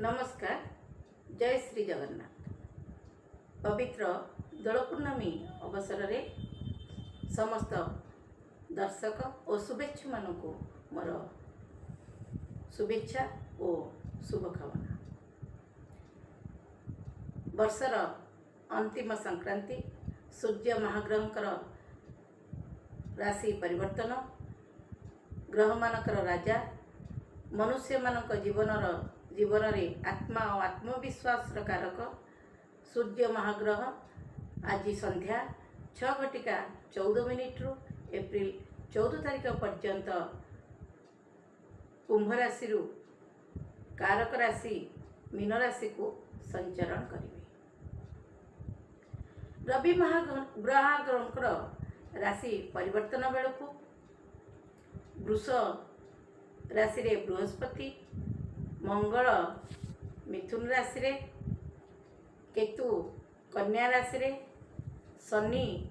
नमस्कार। जय श्री जगन्नाथ। पवित्र दोल पूर्णमी अवसर रे समस्त दर्शक और शुभेच्छु मानू मोर शुभेच्छा और शुभकामना। वर्षर अंतिम संक्रांति सूर्य महाग्रहंकर राशि परिवर्तन, ग्रह मानकर राजा, मनुष्य मानक जीवन रे आत्मा और आत्मविश्वास कारक सूर्य महाग्रह आज संध्या 6:14 रु एप्रिल 14 तारिख पर्यंत कुंभ राशि कारक राशि मीन राशि को संचरण करेंगे। रवि महाग्रहंकर राशि परिवर्तन बेलू वृष राशि रे बृहस्पति, मंगल मिथुन राशि रे, केतु कन्या राशि रे, शनि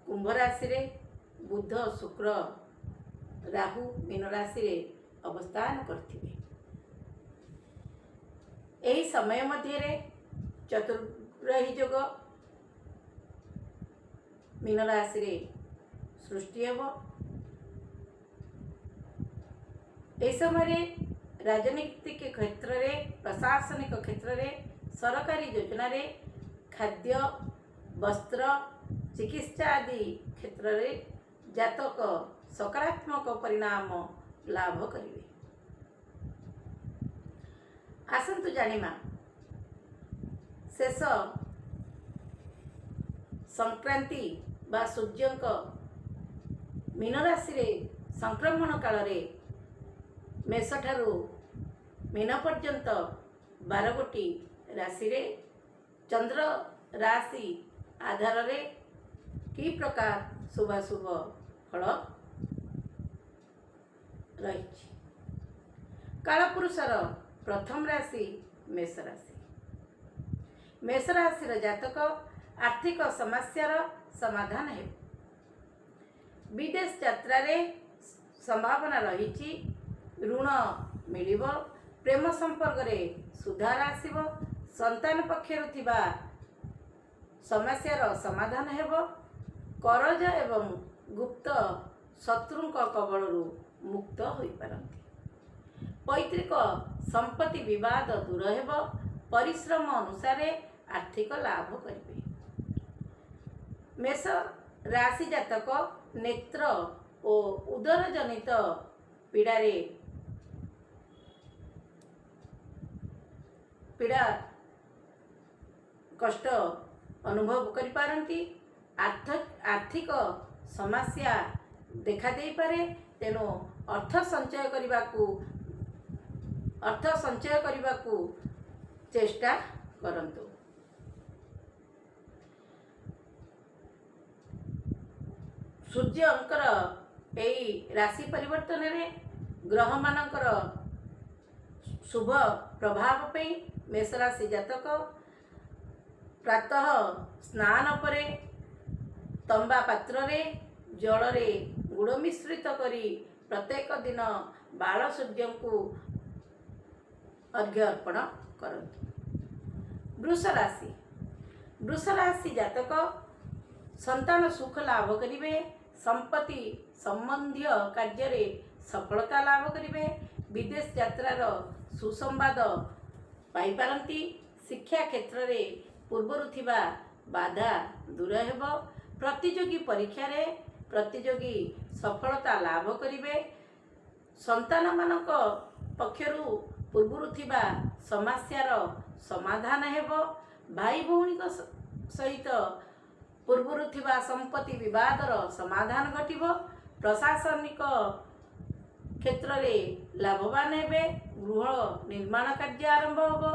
कुंभ राशि रे, बुध शुक्र राहु मीन राशि रे अवस्थान करथिबे। एही समय मध्य रे चतुर्ग्रही योग मीन राशि रे सृष्टि हेबो। ए समय राजनीतिक क्षेत्र में, प्रशासनिक क्षेत्र में, सरकारी योजना रे, खाद्य वस्त्र चिकित्सा आदि क्षेत्र में जातक सकारात्मक परिणाम लाभ करेंगे। आसंतु जानिमा शेष संक्रांति बा सूर्यंक मीन राशि रे संक्रमण काल रे मेष ठारू मीन पर्यंत 12 गोटी राशि रे चंद्र राशि आधार रे कि प्रकार शुभाशुभ फल रही। कालपुरुषर प्रथम राशि मेष राशि। मेष राशि जातक आर्थिक समस्यार समाधान है। विदेश यात्रा रे संभावना रही। ऋण मिलिब, प्रेम संपर्क रे सुधार आसिब, संतान पक्षर थिबा समस्यार समाधान हेब, करज एवं गुप्त शत्रुंक कबलरू मुक्त होई पारंती। पैतृक संपत्ति विवाद दूर हेब, परिश्रम अनुसार आर्थिक लाभ करिवे। मेष राशि जातक नेत्र और उदर जनित पीड़ा कष्ट अनुभव करि पारंती। आर्थिक समस्या देखा दे पारे, तेणु अर्थ संचय करने चेष्टा करंतु। सूर्यंकर एई राशि परिवर्तन रे ग्रह मानकर शुभ प्रभाव पे मेष राशि जातक प्रातः स्नान परे तंबा पात्र रे जल रे गुड़ मिश्रित करी प्रत्येक दिन बाल सूर्य को अर्घ्य अर्पण करंतु। वृष राशि जातक संतान सुख लाभ करिवे, संपत्ति संबंधी कार्य रे सफलता लाभ करिवे, विदेश यात्रार सुसंवाद पाई पारंती, शिक्षा क्षेत्र रे पूर्वरु थिबा बाधा दूर हेब, प्रतियोगी परीक्षा रे प्रतियोगी सफलता लाभ करिवे, संतान मानक पक्षरु पूर्वरु थिबा समस्यार समाधान हेब, भाई भौणी सहित पूर्वरु थिबा संपत्ति विवादर समाधान घटिब, प्रशासनिक क्षेत्र रे लाभवान हेबे, गृह निर्माण कार्य आरंभ होबो,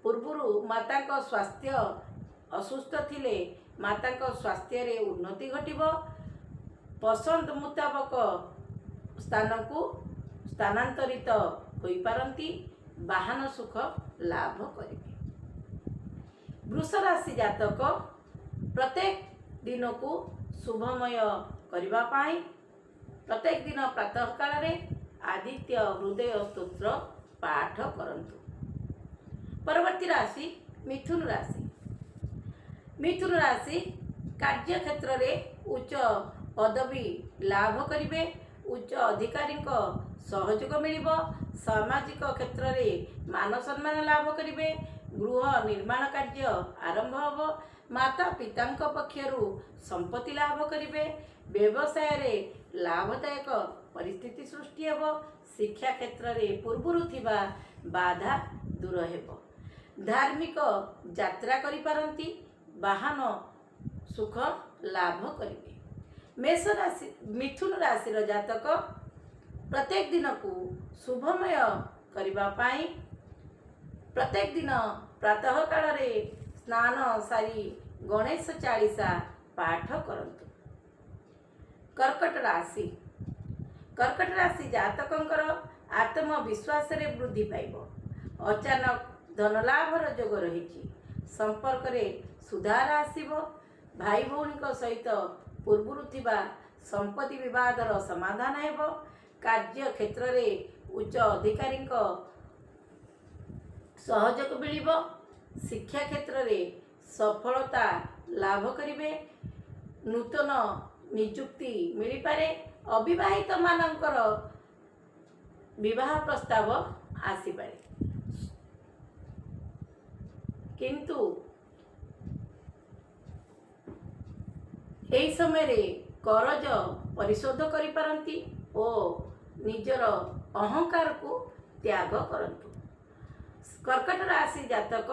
पूर्वरु माता को स्वास्थ्य असुस्थ थिले माता को स्वास्थ्य रे उन्नति घटिबो, पसंद मुताबक स्थान को स्थानांतरित होई पारंती, वाहन सुख लाभ करिवे। वृष राशि जातक प्रत्येक दिन को शुभमय करबा पाई प्रत्येक दिन प्रातः काल रे आदित्य हृदय स्तोत्र पाठ करंतु। परवर्ती राशि मिथुन राशि। मिथुन राशि कार्य क्षेत्र में उच्च पदवी लाभ करिवे, उच्च अधिकारी सहयोग मिलिब, सामाजिक क्षेत्र में मान सम्मान लाभ करिवे, गृह निर्माण कार्य आरंभ होब, माता पिता पक्षरु संपत्ति लाभ करिवे, व्यवसाय रे लाभदायक परिस्थिति सृष्टि हेब, शिक्षा क्षेत्र में पूर्वरु थिबा बाधा दूर हेब, धार्मिक यात्रा करि पारंती, वाहन सुख लाभ करिवे। मेष राशि मिथुन राशि जातक प्रत्येक दिन को शुभमय करिबा पाई प्रत्येक दिन प्रातः काल रे स्नान सारी गणेश चालीसा पाठ करंतु। कर्कट राशि जातकंकर आत्मविश्वास रे वृद्धि पाइब, अचानक धन लाभर जोग रही, संपर्क रे सुधार आसीब, भाई भौणी सहित पूर्वरु थिबा संपत्ति विवादर समाधान हेब, कार्य क्षेत्र में उच्च अधिकारी सहयोग मिलिब, शिक्षा क्षेत्र में सफलता लाभ करिवे, नूतन नियुक्ति मिली पारे, अविवाहित मानकर विवाह प्रस्ताव आसी पारे, किंतु एही समय रे करज परिशोध करि पारंती और निजर अहंकार को त्याग करंतु। कर्कट राशि जातक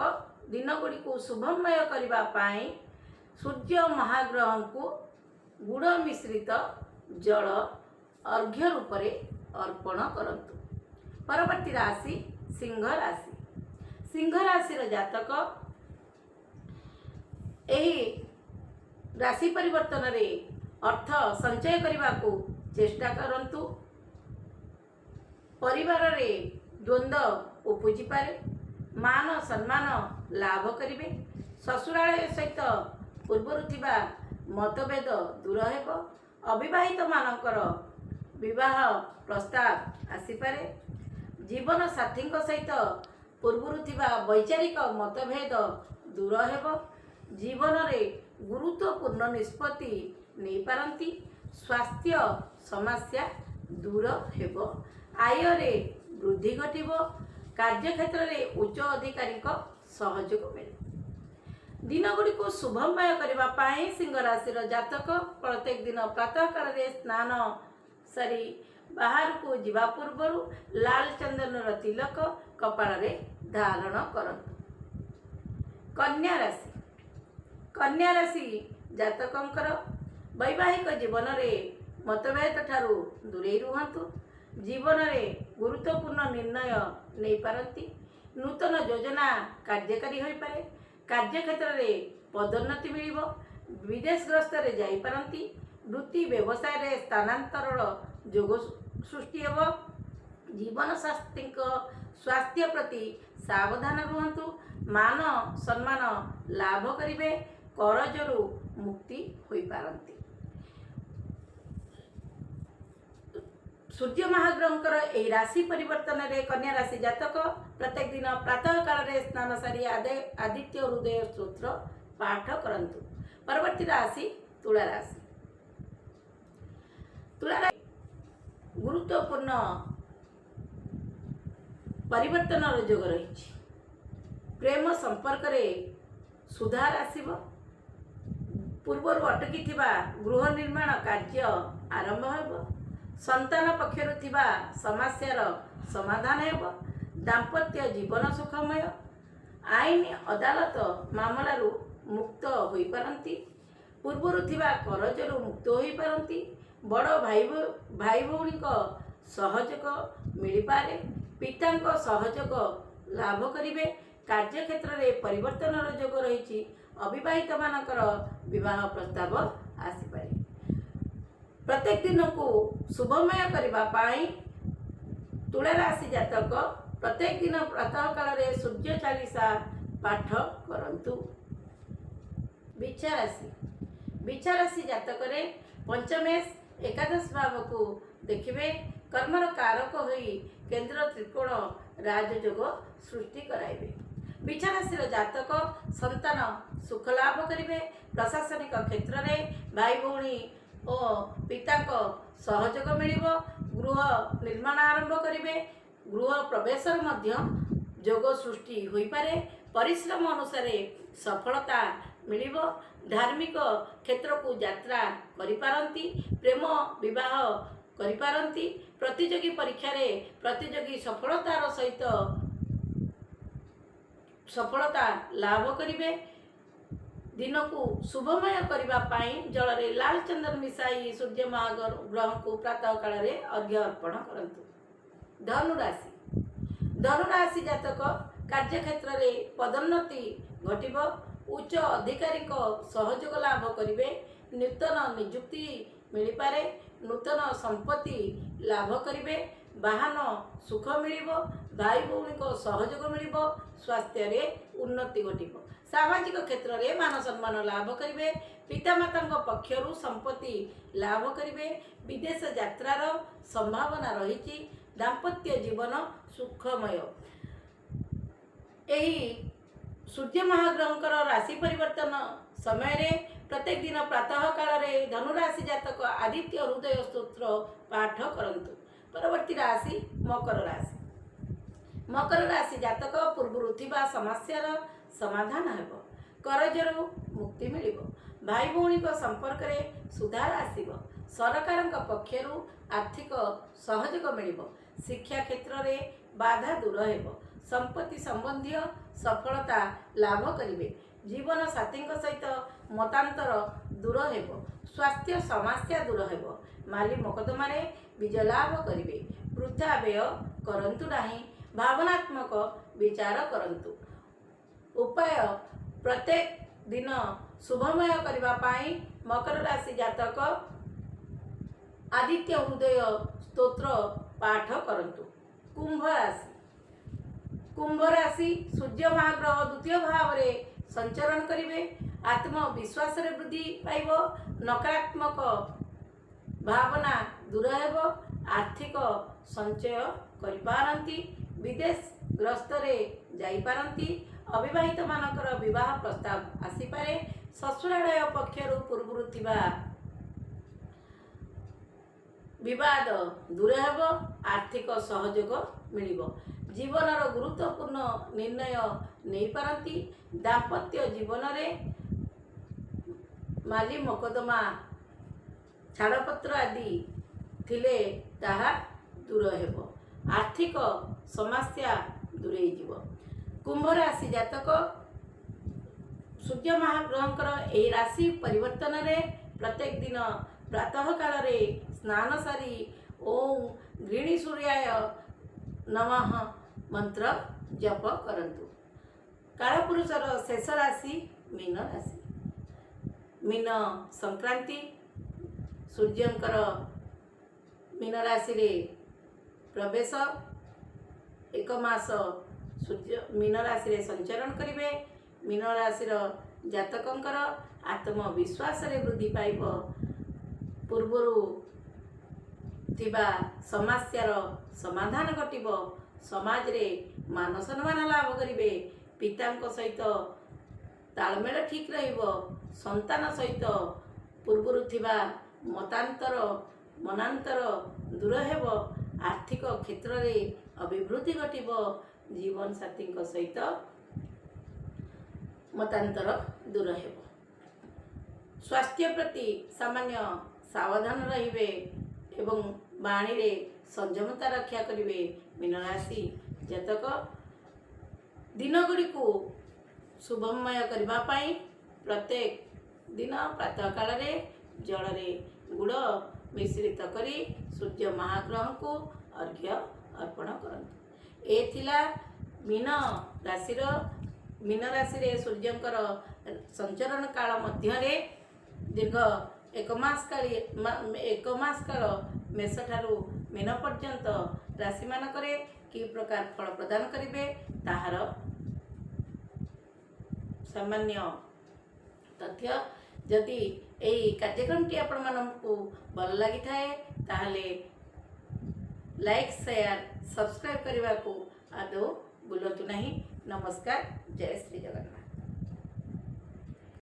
दिन गुड़ी को शुभमय करिबा पाई सूर्य महाग्रह को गुड़ मिश्रित जल अर्घ्य रूप में अर्पण करंतु। परवर्ती राशि सिंह राशि। सिंह राशि जातक एही राशि परिवर्तन रे अर्थ संचय करने को चेष्टा करंतु। परिवार रे द्वंद्व उपजी पारे, मान सम्मान लाभ करिवे, ससुरालय सहित पूर्वरु थिबा मतभेद दूर हेब, अविवाहित मानकर विवाह प्रस्ताव आसी पारे, जीवन साथी सहित पूर्वरु थिबा वैचारिक मतभेद दूर हेब, जीवन रे गुरुत्वपूर्ण निष्पत्ति नहीं पारंती, स्वास्थ्य समस्या दूर हेब, आय रे वृद्धि घटिब, कार्य क्षेत्र में उच्च अधिकारी सहयोग मिले। दिन गुड़ी को शुभमय करने पाई सिंह राशि जातक प्रत्येक दिन प्रातः काल स्नान सारी बाहर को जीवा पूर्व लाल चंदन तिलक कपाल रे धारण करंतु। कन्या राशि जातकंकर वैवाहिक जीवन रे मतभेद ठारू दूरे रुहंतु, जीवन रे गुरुत्वपूर्ण निर्णय नहीं पारंती, नूतन योजना कार्यकारी होई पारे, कार्य क्षेत्र में पदोन्नति मिलिब, विदेश ग्रस्त रे जाई पारंती, वृत्ति व्यवसाय रे स्थानांतरण जोग सृष्टि हेब, जीवन साथी स्वास्थ्य प्रति सावधान रुहंतु, मान सम्मान लाभ करिवे, करजरु मुक्ति होई पारंती। सूर्य महाग्रहंकर एही राशि परिवर्तन रे कन्या राशि जातक प्रत्येक दिन प्रातः काल रे स्नान सारी आदित्य हृदय स्तोत्र पाठ करंतु। परवर्ती राशि तुला राशि। तुला राशि गुरुत्वपूर्ण परिवर्तन जोग रही, प्रेम संपर्क रे सुधार आसीब, पूर्वर अटकी थिबा गृह निर्माण कार्य आरंभ हेब, संतान पक्षरु थिबा समस्यार समाधान हेब, दाम्पत्य जीवन सुखमय, आईन अदालत मामलारू मुक्त होई पारंती, पूर्वरु थिबा करजरु मुक्त होई पारंती, बड़ भाई भौणी सहयोग मिली पारे, पिता सहयोग लाभ करिवे, कार्य क्षेत्र में परिवर्तन जोग रही, अविवाहित मानकर विवाह प्रस्ताव आसी पारे। प्रत्येक दिन को शुभमय करने पाई तुला राशि जातक प्रत्येक दिन प्रातः काल रे सूर्य चालीसा पाठ करंतु। बिच्छा राशि जातक रे पंचमेश एकादश भाव को देखिए, कर्मर कारक होई केंद्र त्रिकोण राजयोग सृष्टि कराइबे, ବିଛା ରାଶିର ଜାତକ ସନ୍ତାନ ସୁଖ ଲାଭ କରିବେ। ପ୍ରଶାସନିକ କ୍ଷେତ୍ରରେ ଭାଇ ଭଉଣୀ ଓ ପିତାଙ୍କ ସହଯୋଗ ମିଳିବ। ଗୃହ ନିର୍ମାଣ ଆରମ୍ଭ କରିବେ। ଗୃହ ପ୍ରବେଶରେ ମଧ୍ୟ ଯୋଗ ସୃଷ୍ଟି ହୋଇପାରେ। ପରିଶ୍ରମ ଅନୁସାରେ ସଫଳତା ମିଳିବ। ଧାର୍ମିକ କ୍ଷେତ୍ରକୁ ଯାତ୍ରା କରିପାରନ୍ତି। ପ୍ରେମ ବିବାହ କରିପାରନ୍ତି। ପ୍ରତିଯୋଗୀ ପରୀକ୍ଷାରେ ପ୍ରତିଯୋଗୀ ସଫଳତା ଲାଭ କରିବେ। ଦିନକୁ ଶୁଭମୟ କରିବା ପାଇଁ ଜଳରେ ଲାଲ ଚନ୍ଦନ ମିଶାଇ ସୂର୍ଯ୍ୟ ମହାଗ୍ରହଙ୍କୁ ପ୍ରାତଃ କାଳରେ ଅର୍ଘ୍ୟ ଅର୍ପଣ କରନ୍ତୁ। ଧନୁରାଶି। ଧନୁରାଶି ଜାତକ କାର୍ଯ୍ୟକ୍ଷେତ୍ରରେ ପଦୋନ୍ନତି ଘଟିବ। ଉଚ୍ଚ ଅଧିକାରୀଙ୍କ ସହଯୋଗ ଲାଭ କରିବେ। ନୂତନ ନିଯୁକ୍ତି ମିଳିପାରେ। ନୂତନ ସମ୍ପତ୍ତି ଲାଭ କରିବେ। ବାହନ ସୁଖ ମିଳିବ। ଭାଇ ଭଉଣୀଙ୍କ ସହଯୋଗ ମିଳିବ। ସ୍ୱାସ୍ଥ୍ୟରେ ଉନ୍ନତି ଘଟିବ। ସାମାଜିକ କ୍ଷେତ୍ରରେ ମାନ ସମ୍ମାନ ଲାଭ କରିବେ। ପିତାମାତାଙ୍କ ପକ୍ଷରୁ ସମ୍ପତ୍ତି ଲାଭ କରିବେ। ବିଦେଶ ଯାତ୍ରାର ସମ୍ଭାବନା ରହିଛି। ଦାମ୍ପତ୍ୟ ଜୀବନ ସୁଖମୟ। ଏହି ସୂର୍ଯ୍ୟ ମହାଗ୍ରହଙ୍କର ରାଶି ପରିବର୍ତ୍ତନ ସମୟରେ ପ୍ରତ୍ୟେକ ଦିନ ପ୍ରାତଃ କାଳରେ ଧନୁରାଶି ଜାତକ ଆଦିତ୍ୟ ହୃଦୟ ସ୍ତୋତ୍ର ପାଠ କରନ୍ତୁ। ପରବର୍ତ୍ତୀ ରାଶି ମକର ରାଶି। ମକର ରାଶି ଜାତକ ପୂର୍ବରୁ ଥିବା ସମସ୍ୟାର ସମାଧାନ ହେବ। କରଜରୁ ମୁକ୍ତି ମିଳିବ। ଭାଇ ଭଉଣୀଙ୍କ ସମ୍ପର୍କରେ ସୁଧାର ଆସିବ। ସରକାରଙ୍କ ପକ୍ଷରୁ ଆର୍ଥିକ ସହଯୋଗ ମିଳିବ। ଶିକ୍ଷା କ୍ଷେତ୍ରରେ ବାଧା ଦୂର ହେବ। ସମ୍ପତ୍ତି ସମ୍ବନ୍ଧୀୟ ସଫଳତା ଲାଭ କରିବେ। ଜୀବନ ସାଥୀଙ୍କ ସହିତ ମତାନ୍ତର ଦୂର ହେବ। ସ୍ୱାସ୍ଥ୍ୟ ସମସ୍ୟା ଦୂର ହେବ। ମାଲି ମକଦ୍ଦମାରେ ବିଜୟ ଲାଭ କରିବେ। ବୃଥା ବ୍ୟୟ କରନ୍ତୁ ନାହିଁ। ଭାବନାତ୍ମକ ବିଚାର କରନ୍ତୁ। ଉପାୟ ପ୍ରତ୍ୟେକ ଦିନ ଶୁଭମୟ କରିବା ପାଇଁ ମକର ରାଶି ଜାତକ ଆଦିତ୍ୟ ହୃଦୟ ସ୍ତୋତ୍ର ପାଠ କରନ୍ତୁ। କୁମ୍ଭ ରାଶି। କୁମ୍ଭ ରାଶି ସୂର୍ଯ୍ୟ ମହାଗ୍ରହ ଦ୍ୱିତୀୟ ଭାବରେ ସଞ୍ଚରଣ କରିବେ। ଆତ୍ମବିଶ୍ୱାସରେ ବୃଦ୍ଧି ପାଇବ। ନକାରାତ୍ମକ ଭାବନା ଦୂର ହେବ। ଆର୍ଥିକ ସଞ୍ଚୟ କରିପାରନ୍ତି। ବିଦେଶ ଗସ୍ତରେ ଯାଇପାରନ୍ତି। ଅବିବାହିତମାନଙ୍କର ବିବାହ ପ୍ରସ୍ତାବ ଆସିପାରେ। ଶ୍ୱଶୁରାଳୟ ପକ୍ଷରୁ ପୂର୍ବରୁ ଥିବା ବିବାଦ ଦୂର ହେବ। ଆର୍ଥିକ ସହଯୋଗ ମିଳିବ। ଜୀବନର ଗୁରୁତ୍ୱପୂର୍ଣ୍ଣ ନିର୍ଣ୍ଣୟ ନେଇପାରନ୍ତି। ଦାମ୍ପତ୍ୟ ଜୀବନରେ ମାଲି ମକଦ୍ଦମା ଛାଡ଼ପତ୍ର ଆଦି ଥିଲେ ତାହା ଦୂର ହେବ। ଆର୍ଥିକ ସମସ୍ୟା ଦୂରେଇଯିବ। କୁମ୍ଭ ରାଶି ଜାତକ ସୂର୍ଯ୍ୟ ମହାଗ୍ରହଙ୍କର ଏହି ରାଶି ପରିବର୍ତ୍ତନରେ ପ୍ରତ୍ୟେକ ଦିନ ପ୍ରାତଃ କାଳରେ ସ୍ନାନ ସାରି ଓଁ ଗୃଣୀ ସୂର୍ୟାୟ ନମଃ ମନ୍ତ୍ର ଜପ କରନ୍ତୁ। କାଳପୁରୁଷର ଶେଷ ରାଶି ମୀନ ରାଶି। ମୀନ ସଂକ୍ରାନ୍ତି ସୂର୍ଯ୍ୟଙ୍କର ମୀନ ରାଶିରେ ପ୍ରବେଶ। ଏକ ମାସ ସୂର୍ଯ୍ୟ ମୀନ ରାଶିରେ ସଞ୍ଚରଣ କରିବେ। ମୀନ ରାଶିର ଜାତକଙ୍କର ଆତ୍ମବିଶ୍ୱାସରେ ବୃଦ୍ଧି ପାଇବ। ପୂର୍ବରୁ ଥିବା ସମସ୍ୟାର ସମାଧାନ ଘଟିବ। ସମାଜରେ ମାନ ସମ୍ମାନ ଲାଭ କରିବେ। ପିତାଙ୍କ ସହିତ ତାଳମେଳ ଠିକ୍ ରହିବ। ସନ୍ତାନ ସହିତ ପୂର୍ବରୁ ଥିବା ମନାନ୍ତର ଦୂର ହେବ। ଆର୍ଥିକ କ୍ଷେତ୍ରରେ ଅଭିବୃଦ୍ଧି ଘଟିବ। ଜୀବନସାଥୀଙ୍କ ସହିତ ମତାନ୍ତର ଦୂର ହେବ। ସ୍ୱାସ୍ଥ୍ୟ ପ୍ରତି ସାମାନ୍ୟ ସାବଧାନ ରହିବେ ଏବଂ ବାଣୀରେ ସଂଯମତା ରକ୍ଷା କରିବେ। ମୀନ ରାଶି ଜାତକ ଦିନଗୁଡ଼ିକୁ ଶୁଭମୟ କରିବା ପାଇଁ ପ୍ରତ୍ୟେକ ଦିନ ପ୍ରାତଃ କାଳରେ ଜଳରେ ଗୁଡ଼ ମିଶ୍ରିତ କରି ସୂର୍ଯ୍ୟ ମହାଗ୍ରହଙ୍କୁ ଅର୍ଘ୍ୟ ଅର୍ପଣ କରନ୍ତୁ। ଏ ଥିଲା ମୀନ ରାଶିରେ ସୂର୍ଯ୍ୟଙ୍କର ସଞ୍ଚରଣ କାଳ ମଧ୍ୟରେ ଦୀର୍ଘ ଏକ ମାସ କାଳ ମେଷଠାରୁ ମୀନ ପର୍ଯ୍ୟନ୍ତ ରାଶିମାନଙ୍କରେ କି ପ୍ରକାର ଫଳ ପ୍ରଦାନ କରିବେ ତାହାର ସାମାନ୍ୟ ତଥ୍ୟ। ଯଦି ଏହି କାର୍ଯ୍ୟକ୍ରମଟି ଆପଣମାନଙ୍କୁ ଭଲ ଲାଗିଥାଏ ତାହେଲେ ଲାଇକ୍ ସେୟାର ସବସ୍କ୍ରାଇବ୍ କରିବାକୁ ଆଦୌ ଭୁଲନ୍ତୁ ନାହିଁ। ନମସ୍କାର। ଜୟ ଶ୍ରୀ ଜଗନ୍ନାଥ।